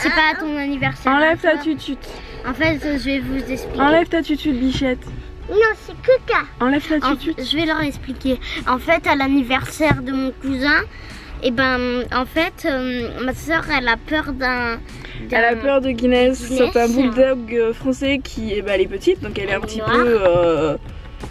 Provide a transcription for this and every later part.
c'est pas ton anniversaire. Enlève ta tutute. En fait, je vais vous expliquer. Enlève ta tutute, bichette. Non, c'est Kuka. Enlève ta tutute. Je vais leur expliquer. En fait, à l'anniversaire de mon cousin, et ben, en fait, ma soeur, elle a peur d'un... Elle a peur de Guinness. C'est un bulldog français qui, elle est petite, donc elle est un petit peu...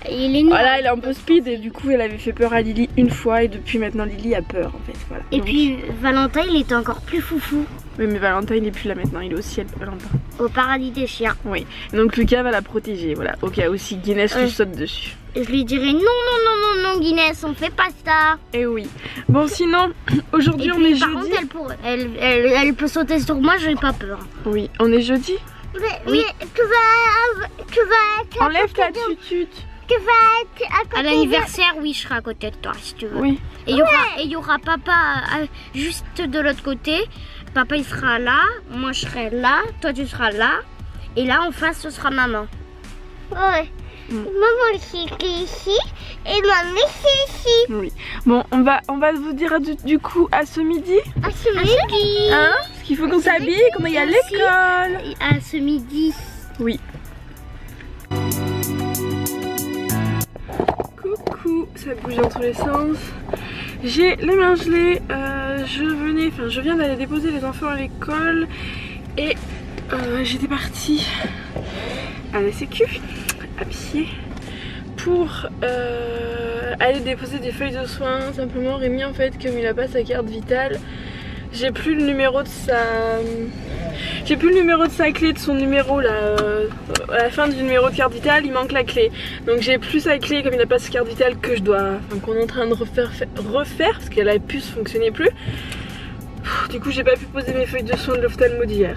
Il est noir. Voilà, elle est un peu speed et du coup elle avait fait peur à Lily une fois et depuis maintenant Lily a peur en fait. Voilà. Et donc... puis Valentin il était encore plus foufou. Oui mais Valentin il est plus là maintenant, il est au ciel Valentin. Au paradis des chiens. Oui, donc Lucas va la protéger, voilà, au cas où si Guinness lui saute dessus. Et je lui dirai non Guinness, on fait pas ça. Et oui. Bon sinon, aujourd'hui on est jeudi. Par contre elle peut sauter sur moi, j'ai pas peur. Oui, on est jeudi. Oui. Tu vas enlève ta tutute. Tu vas être à côté. À l'anniversaire, oui, je serai à côté de toi si tu veux. Oui. Et il y aura papa juste de l'autre côté. Papa il sera là, moi je serai là, toi tu seras là. Et là en face ce sera maman. Ouais. Maman ici et maman ici. Oui. Bon, on va vous dire du coup à ce midi. À ce midi. Hein? Parce qu'il faut qu'on s'habille, qu'on aille à l'école. À ce midi. Oui. Coucou, ça bouge dans tous les sens. J'ai les mains gelées. Je viens d'aller déposer les enfants à l'école et j'étais partie à la sécu à pied pour aller déposer des feuilles de soins. Simplement Rémi en fait, comme il a pas sa carte vitale, j'ai plus le numéro de sa clé, de son numéro là, à la fin du numéro de carte vitale il manque la clé, donc j'ai plus sa clé comme il n'a pas sa carte vitale qu'on est en train de refaire parce que la puce fonctionnait plus. Du coup j'ai pas pu poser mes feuilles de soins de l'ophtalmo d'hier.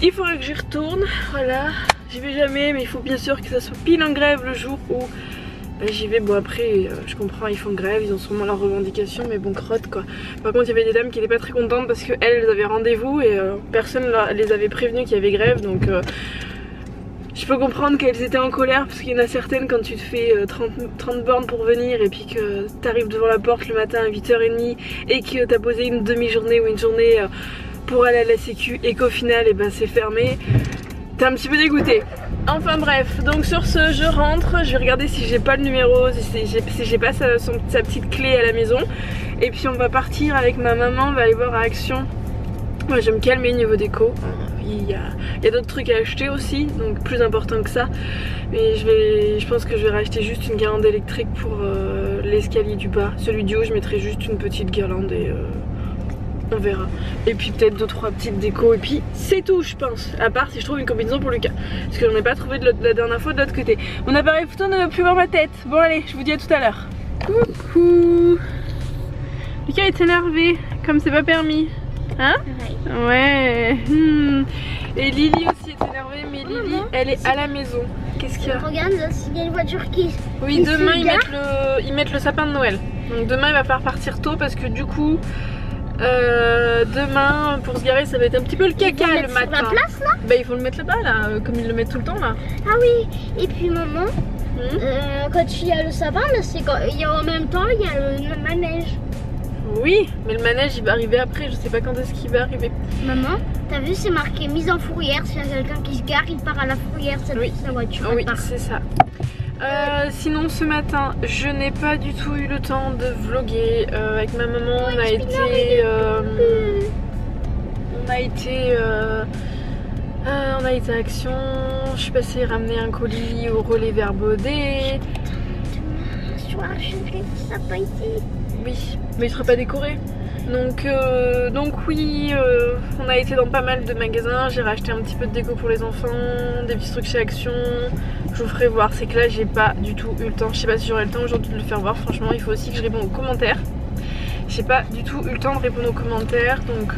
Il faudrait que j'y retourne, voilà, j'y vais jamais mais il faut bien sûr que ça soit pile en grève le jour où j'y vais. Bon après je comprends, ils font grève, ils ont sûrement leurs revendications mais bon crotte quoi. Par contre il y avait des dames qui n'étaient pas très contentes parce qu'elles avaient rendez-vous et personne les avait prévenues qu'il y avait grève, donc je peux comprendre qu'elles étaient en colère parce qu'il y en a certaines quand tu te fais 30 bornes pour venir et puis que t'arrives devant la porte le matin à 8h30 et que t'as posé une demi-journée ou une journée pour aller à la sécu et qu'au final c'est fermé, t'es un petit peu dégoûté. Enfin bref, donc sur ce je rentre, je vais regarder si j'ai pas le numéro, si j'ai pas sa petite clé à la maison. Et puis on va partir avec ma maman, on va aller voir à Action. Moi je vais me calmer au niveau déco. Il y a d'autres trucs à acheter aussi, donc plus important que ça. Mais je pense que je vais racheter juste une guirlande électrique pour l'escalier du bas. Celui du haut je mettrai juste une petite guirlande et on verra. Et puis peut-être 2-3 petites décos et puis c'est tout je pense. À part si je trouve une combinaison pour Lucas. Parce que j'en ai pas trouvé la dernière fois de l'autre côté. Mon appareil photo ne veut plus voir ma tête. Bon allez, je vous dis à tout à l'heure. Coucou. Lucas est énervé, comme c'est pas permis. Hein? Ouais. Et Lily aussi est énervée, mais Lily elle est à la maison. Qu'est-ce qu'il y a? Regarde, il y a une voiture qui... Oui, demain ils mettent le sapin de Noël. Donc demain il va falloir partir tôt parce que du coup demain pour se garer ça va être un petit peu le caca le matin. Sur la place là? Il faut le mettre là-bas là, comme ils le mettent tout le temps là. Ah oui, et puis maman, quand il y a le sapin là, c'est quand il y a en même temps il y a le manège. Oui, mais le manège il va arriver après, je sais pas quand est-ce qu'il va arriver. Maman, t'as vu c'est marqué mise en fourrière, s'il y a quelqu'un qui se gare, il part à la fourrière, sa voiture. Oui, c'est ça. Sinon ce matin je n'ai pas du tout eu le temps de vlogger. Avec ma maman on a été à Action. Je suis passée ramener un colis au relais Verbaudet. Oui, mais il sera pas décoré. Donc oui, on a été dans pas mal de magasins. J'ai racheté un petit peu de déco pour les enfants, des petits trucs chez Action. Je vous ferai voir, c'est que là j'ai pas du tout eu le temps. Je sais pas si j'aurai le temps aujourd'hui de le faire voir. Franchement il faut aussi que je réponde aux commentaires. J'ai pas du tout eu le temps de répondre aux commentaires. Donc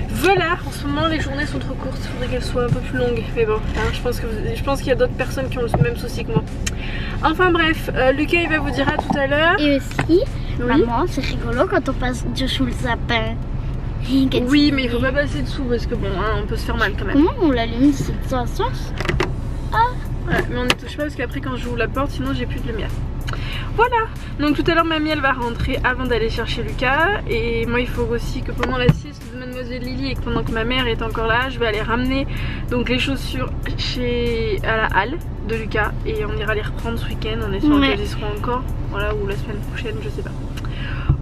voilà, en ce moment les journées sont trop courtes. Il faudrait qu'elles soient un peu plus longues. Mais bon, hein, je pense qu'il y a d'autres personnes qui ont le même souci que moi. Enfin bref, Lucas il va vous dire à tout à l'heure. Et aussi, maman, c'est rigolo quand on passe sous le sapin. Oui, mais il faut pas passer dessous parce que bon, hein, on peut se faire mal quand même. Comment on l'allume de cette sens? Ouais, mais on n'y touche pas parce qu'après quand j'ouvre la porte, sinon j'ai plus de lumière. Voilà, donc tout à l'heure mamie elle va rentrer avant d'aller chercher Lucas. Et moi il faut aussi que pendant la sieste de mademoiselle Lily et que pendant que ma mère est encore là, je vais aller ramener donc les chaussures à la halle de Lucas. Et on ira les reprendre ce week-end en espérant qu'elles y seront encore. Voilà, ou la semaine prochaine, je sais pas.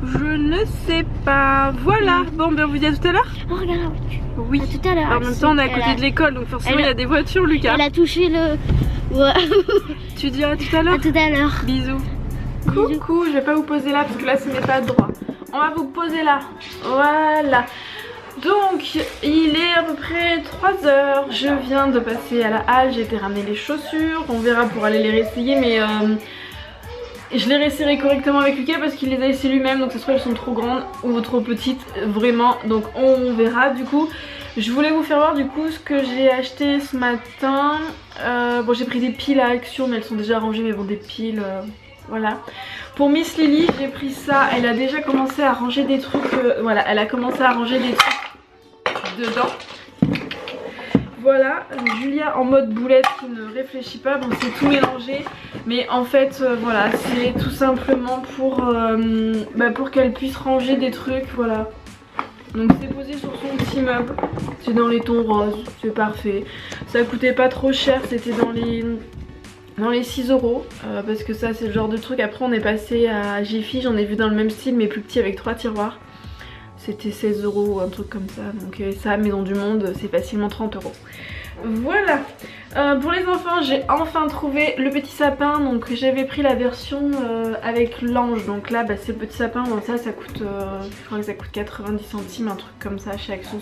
Je ne sais pas. Voilà, bon ben on vous dit à tout à l'heure. Oh regarde, oui, à tout à l'heure. En même temps on est à côté de l'école, donc forcément il y a des voitures Lucas. Elle a touché le... Ouais. Tu dis à tout à l'heure. À tout à l'heure. Bisous. Coucou, je vais pas vous poser là parce que là ce n'est pas droit. On va vous poser là. Voilà. Donc il est à peu près 3 heures. Je viens de passer à la halle, j'ai été ramener les chaussures. On verra pour aller les réessayer, mais je les réessayerai correctement avec Lucas parce qu'il les a essayées lui-même. Donc ça se trouve elles sont trop grandes ou trop petites, vraiment. Donc on verra du coup. Je voulais vous faire voir du coup ce que j'ai acheté ce matin. Bon j'ai pris des piles à Action mais elles sont déjà rangées, mais bon des piles voilà. Pour Miss Lily j'ai pris ça, elle a déjà commencé à ranger des trucs, voilà elle a commencé à ranger des trucs dedans. Voilà, Julia en mode boulette qui ne réfléchit pas, bon c'est tout mélangé. Mais en fait voilà c'est tout simplement pour qu'elle puisse ranger des trucs, voilà. Donc c'est posé sur son petit meuble, c'est dans les tons roses, c'est parfait. Ça coûtait pas trop cher, c'était dans les 6 €, parce que ça c'est le genre de truc. Après on est passé à Jiffy, j'en ai vu dans le même style mais plus petit avec 3 tiroirs. C'était 16 € ou un truc comme ça, donc ça Maison du Monde c'est facilement 30 €. Voilà. Pour les enfants j'ai enfin trouvé le petit sapin. Donc j'avais pris la version avec l'ange. Donc là c'est le petit sapin. Bon, ça coûte je crois que ça coûte 90 centimes, un truc comme ça chez Action.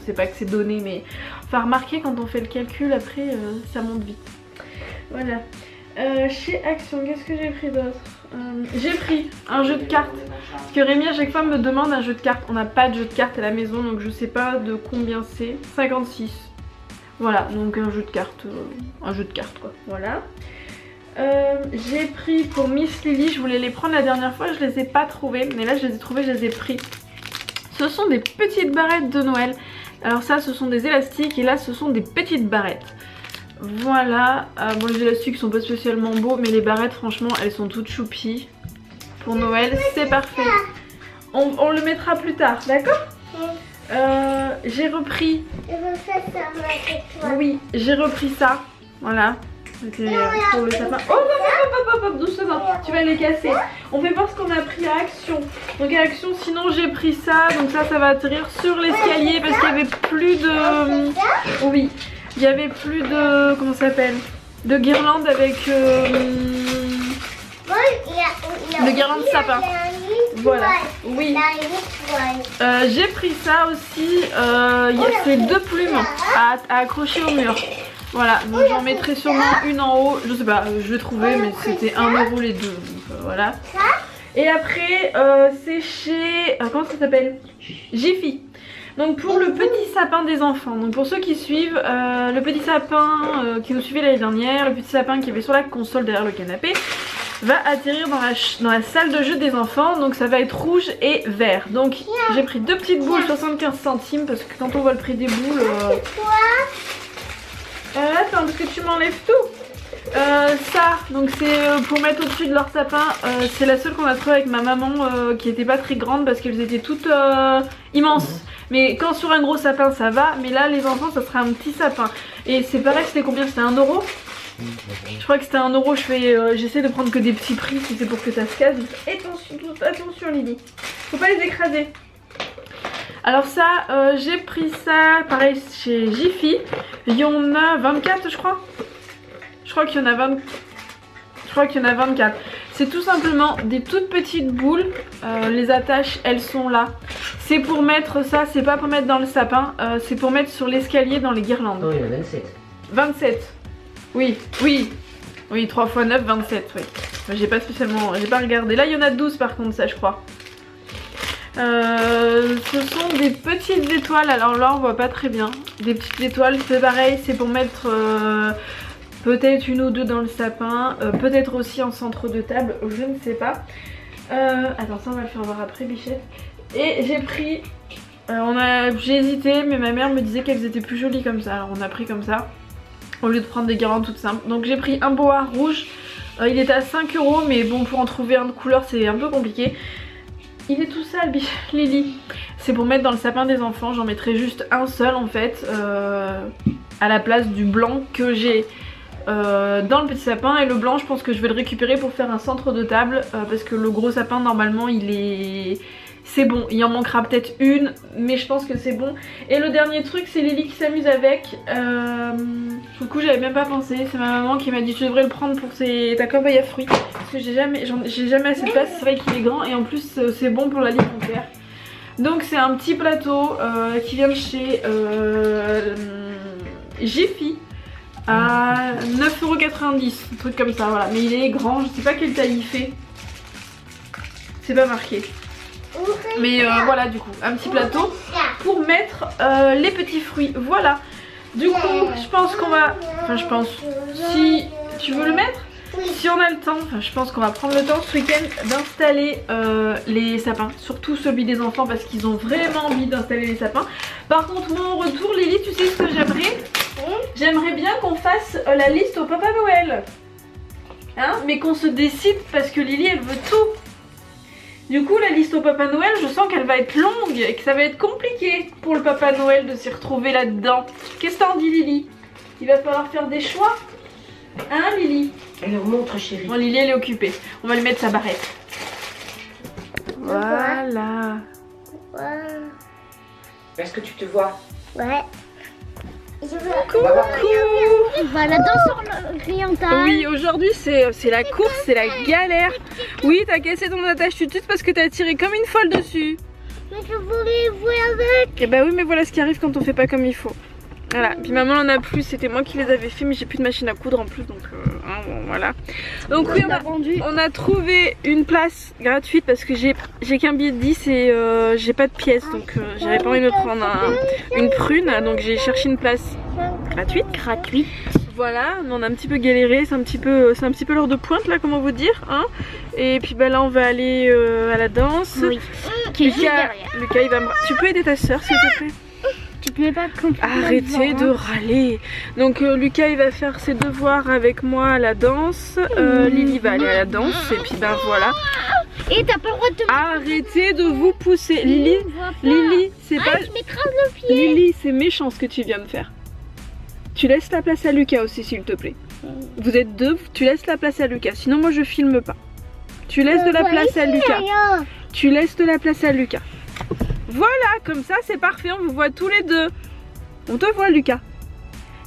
C'est pas que c'est donné, mais enfin remarquez quand on fait le calcul après ça monte vite. Voilà. Chez Action qu'est-ce que j'ai pris d'autre? J'ai pris un jeu de cartes parce que Rémi à chaque fois me demande un jeu de cartes. On n'a pas de jeu de cartes à la maison donc je sais pas de combien c'est. 56. Voilà, donc un jeu de cartes quoi, voilà. J'ai pris pour Miss Lily, je voulais les prendre la dernière fois, je les ai pas trouvées, mais là je les ai trouvées, je les ai pris. Ce sont des petites barrettes de Noël. Alors ça ce sont des élastiques et là ce sont des petites barrettes. Voilà, bon les élastiques sont pas spécialement beaux, mais les barrettes franchement elles sont toutes choupies. Pour Noël c'est parfait. On le mettra plus tard, d'accord? J'ai repris. Oui, j'ai repris ça. Voilà. C'était pour le sapin. Oh non, doucement, tu vas les casser. On fait voir ce qu'on a pris à Action. Donc à Action, sinon j'ai pris ça. Donc ça va atterrir sur l'escalier parce qu'il y avait plus de. Oui, il y avait plus de. Comment ça s'appelle? De guirlandes avec. De guirlandes de sapin. Voilà, oui. J'ai pris ça aussi, c'est 2 plumes à accrocher au mur. Voilà, donc j'en mettrai sûrement une en haut, je sais pas, je vais trouver, mais c'était 1 € les deux, donc voilà. Et après, c'est chez, comment ça s'appelle? Jiffy. Donc pour le petit sapin des enfants, donc pour ceux qui suivent, le petit sapin qui nous suivait l'année dernière, le petit sapin qui avait sur la console derrière le canapé, va atterrir dans la salle de jeu des enfants. Donc ça va être rouge et vert. Donc j'ai pris 2 petites boules 75 centimes parce que quand on voit le prix des boules attends parce que tu m'enlèves tout. Ça donc c'est pour mettre au-dessus de leur sapin. C'est la seule qu'on a trouvée avec ma maman qui était pas très grande parce qu'elles étaient toutes immenses. Mais quand sur un gros sapin ça va, mais là les enfants ça sera un petit sapin. Et c'est pareil, c'était combien? C'était 1 €. Je crois que c'était 1 €, j'essaie de prendre que des petits prix si c'est pour que ça se casse. Attention Lily, faut pas les écraser. Alors ça, j'ai pris ça pareil chez Jiffy. Il y en a 24 je crois. Je crois qu'il y en a 20. Je crois qu'il y en a 24. C'est tout simplement des toutes petites boules. Les attaches elles sont là. C'est pour mettre ça, c'est pas pour mettre dans le sapin, c'est pour mettre sur l'escalier dans les guirlandes. Oh il y en a 27. 27. Oui, 3 x 9, 27, oui. J'ai pas spécialement, j'ai pas regardé. Là, il y en a 12 par contre, ça je crois. Ce sont des petites étoiles, alors là on voit pas très bien. Des petites étoiles, c'est pareil, c'est pour mettre peut-être 1 ou 2 dans le sapin. Peut-être aussi en centre de table, je ne sais pas. Attends, ça on va le faire voir après, Bichette. Et j'ai pris... j'ai hésité, mais ma mère me disait qu'elles étaient plus jolies comme ça. Alors on a pris comme ça. Au lieu de prendre des guirlandes toutes simples. Donc j'ai pris un boa rouge Il était à 5 € mais bon pour en trouver un de couleur c'est un peu compliqué. Il est tout sale Lily. C'est pour mettre dans le sapin des enfants, j'en mettrai juste un seul en fait à la place du blanc que j'ai dans le petit sapin. Et le blanc je pense que je vais le récupérer pour faire un centre de table parce que le gros sapin normalement il est... C'est bon, il en manquera peut-être une, mais je pense que c'est bon. Et le dernier truc, c'est Lily qui s'amuse avec. Du coup, j'avais même pas pensé. C'est ma maman qui m'a dit tu devrais le prendre pour ta corbeille à fruits. Parce que j'ai jamais assez de place. C'est vrai qu'il est grand et en plus c'est bon pour l'alimentaire. Donc c'est un petit plateau qui vient de chez Jiffy à 9,90 €, un truc comme ça. Voilà, mais il est grand. Je sais pas quelle taille il fait. C'est pas marqué. Mais voilà du coup un petit plateau pour mettre les petits fruits. Voilà. Du coup je pense qu'on va... Enfin je pense... Si tu veux le mettre, si on a le temps, enfin je pense qu'on va prendre le temps ce week-end d'installer les sapins. Surtout celui des enfants parce qu'ils ont vraiment envie d'installer les sapins. Par contre moi en retour Lily, tu sais ce que j'aimerais? J'aimerais bien qu'on fasse la liste au Papa Noël. Hein? Mais qu'on se décide parce que Lily elle veut tout. Du coup la liste au Papa Noël je sens qu'elle va être longue et que ça va être compliqué pour le Papa Noël de s'y retrouver là-dedans. Qu'est-ce que t'en dis Lily? Il va falloir faire des choix. Hein Lily? Elle leur montre chérie. Bon Lily elle est occupée. On va lui mettre sa barrette. Voilà. Est-ce que tu te vois? Ouais. Coucou. Voilà, danse orientale. Oui, aujourd'hui c'est la course, c'est la galère. Oui, t'as cassé ton attache tutute parce que t'as tiré comme une folle dessus. Mais je voulais jouer avec. Et bah oui, mais voilà ce qui arrive quand on fait pas comme il faut. Voilà, puis maman en a plus, c'était moi qui les avais fait mais j'ai plus de machine à coudre en plus donc hein, bon, voilà. Donc oui on a trouvé une place gratuite parce que j'ai qu'un billet de 10 et j'ai pas de pièces donc j'avais pas envie de me prendre une prune donc j'ai cherché une place gratuite. Voilà, on a un petit peu galéré, c'est un petit peu l'heure de pointe là comment vous dire hein. Et puis bah là on va aller à la danse. Oui. Lucas il va me... Tu peux aider ta soeur s'il te plaît? Arrêtez de râler. Donc Lucas il va faire ses devoirs avec moi à la danse. Lily va aller à la danse et puis ben voilà. Et t'as pas le droit de te... Arrêtez de vous pousser. Lily, c'est pas... je m'écrase le pied. Lily, c'est méchant ce que tu viens de faire. Tu laisses la place à Lucas aussi s'il te plaît. Vous êtes deux, tu laisses la place à Lucas. Sinon moi je filme pas. Tu laisses de la place à Lucas. Tu laisses de la place à Lucas. Voilà, comme ça c'est parfait, on vous voit tous les deux. On te voit Lucas.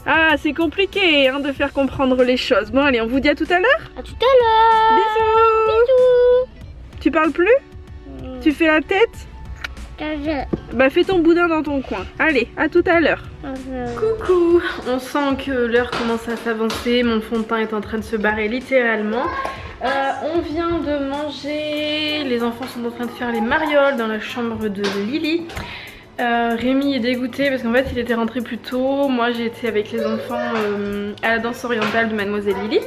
Ah, c'est compliqué hein, de faire comprendre les choses. Bon allez, on vous dit à tout à l'heure. À tout à l'heure. Bisous. Tu parles plus? Tu fais la tête? Bah fais ton boudin dans ton coin. Allez, à tout à l'heure. Coucou. On sent que l'heure commence à s'avancer. Mon fond de teint est en train de se barrer littéralement. On vient de manger. Les enfants sont en train de faire les marioles dans la chambre de Lily. Rémi est dégoûté parce qu'en fait il était rentré plus tôt. Moi j'ai été avec les enfants à la danse orientale de Mademoiselle Lily.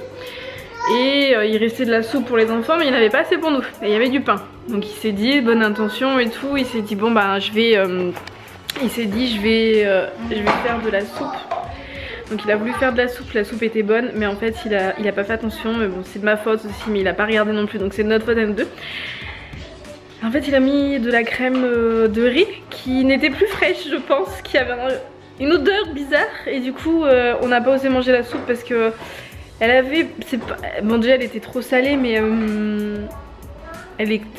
Et il restait de la soupe pour les enfants mais il n'y en avait pas assez pour nous. Et il y avait du pain. Donc il s'est dit, bonne intention et tout, il s'est dit bon bah je vais faire de la soupe. Donc il a voulu faire de la soupe était bonne mais en fait il a pas fait attention. Mais bon c'est de ma faute aussi mais il a pas regardé non plus donc c'est de notre faute à nous deux. En fait il a mis de la crème de riz qui n'était plus fraîche je pense, qui avait une odeur bizarre et du coup on n'a pas osé manger la soupe parce que elle avait, bon déjà elle était trop salée mais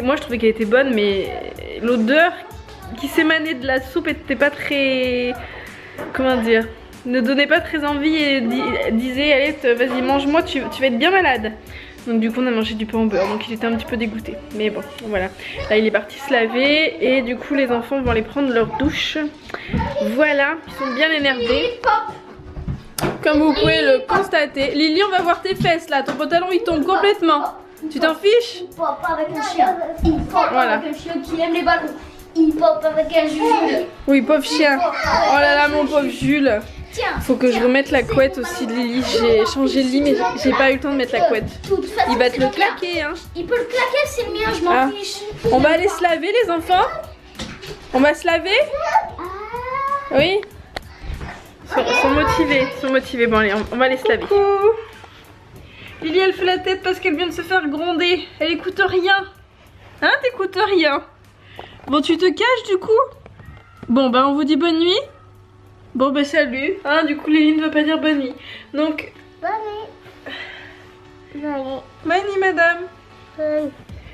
moi je trouvais qu'elle était bonne mais l'odeur qui s'émanait de la soupe était pas très, comment dire, ne donnait pas très envie et disait allez vas-y mange-moi tu vas être bien malade. Donc du coup on a mangé du pain au beurre donc il était un petit peu dégoûté mais bon voilà. Là il est parti se laver et du coup les enfants vont aller prendre leur douche. Voilà, ils sont bien énervés. Comme vous pouvez le constater. Lily on va voir tes fesses là, ton pantalon il tombe complètement. Tu t'en fiches? Il pop avec un chien. Il pop avec un chien qui aime les ballons. Il pop avec un Jules. Oui pauvre chien. Oh là là mon pauvre Jules. Faut que je remette la couette aussi de Lily. J'ai changé de lit mais j'ai pas eu le temps de mettre la couette. Il va te le claquer hein. Il peut le claquer c'est le mien, je m'en fiche. On va aller se laver les enfants? On va se laver? Oui. Ils sont motivés. Bon allez on va aller se laver. Lily, elle fait la tête parce qu'elle vient de se faire gronder. Elle écoute rien. Hein, t'écoutes rien. Bon, tu te caches du coup? Bon, bah on vous dit bonne nuit. Bon, bah salut. Hein, du coup, Lily ne veut pas dire bonne nuit. Donc... Bonne nuit. Bonne nuit, madame. Bonne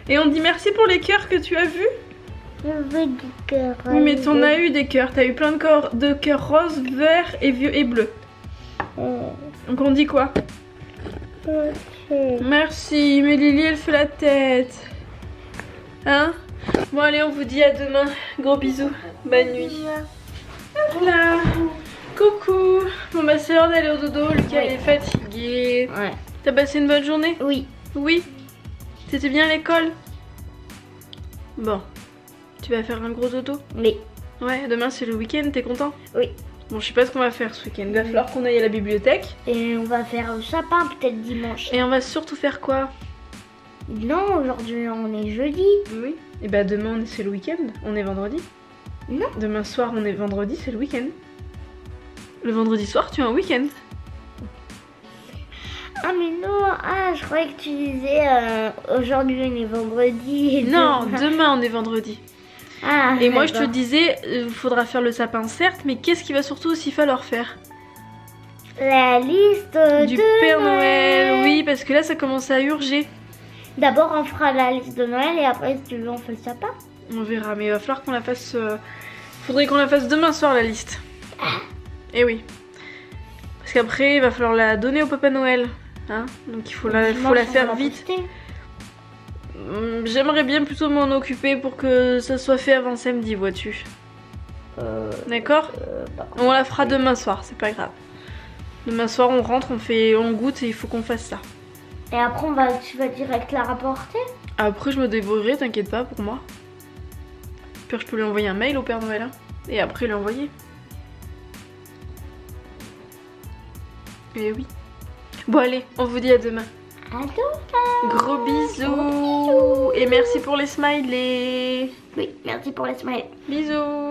Et on dit merci pour les cœurs que tu as vus. Je veux du cœur. Oui, mais t'en as eu des cœurs. T'as eu plein de cœurs roses, verts et vieux et bleus. Donc on dit quoi? Merci, mais Lily elle fait la tête. Hein? Bon allez, on vous dit à demain. Gros bisous. Bonne nuit. Voilà. Coucou. Bon bah c'est l'heure d'aller au dodo. Lucas il est fatigué. Ouais. T'as passé une bonne journée? Oui. Oui. T'étais bien à l'école? Bon. Tu vas faire un gros dodo? Oui. Ouais, demain c'est le week-end, t'es content? Oui. Bon, je sais pas ce qu'on va faire ce week-end. Il va falloir qu'on aille à la bibliothèque. Et on va faire le sapin peut-être dimanche. Et on va surtout faire quoi? Non, aujourd'hui on est jeudi. Oui. Et bah demain c'est le week-end, on est vendredi. Non. Demain soir on est vendredi, c'est le week-end. Le vendredi soir tu as un week-end. Ah mais non, je croyais que tu disais aujourd'hui on est vendredi. Et Non, demain- demain on est vendredi. Ah, Et moi je te d'accord. disais, il faudra faire le sapin certes, mais qu'est-ce qu'il va surtout aussi falloir faire? La liste Du de Père Noël, oui, parce que là ça commence à urger. D'abord on fera la liste de Noël et après si tu veux on fait le sapin. On verra, mais il va falloir qu'on la fasse... Faudrait qu'on la fasse demain soir la liste. Et oui. Parce qu'après il va falloir la donner au Papa Noël. Hein, donc il faut la Dimanche, on va faire la vite. poster. J'aimerais bien plutôt m'en occuper pour que ça soit fait avant samedi, vois-tu. D'accord? On la fera demain soir, c'est pas grave. Demain soir on rentre, on goûte et il faut qu'on fasse ça. Et après tu vas direct la rapporter. Après je me débrouillerai, t'inquiète pas pour moi. Puis je peux lui envoyer un mail au Père Noël. Hein, et après lui envoyer. Et oui. Bon allez, on vous dit à demain. À demain. Gros bisous. Et merci pour les smileys. Oui, merci pour les smileys. Bisous.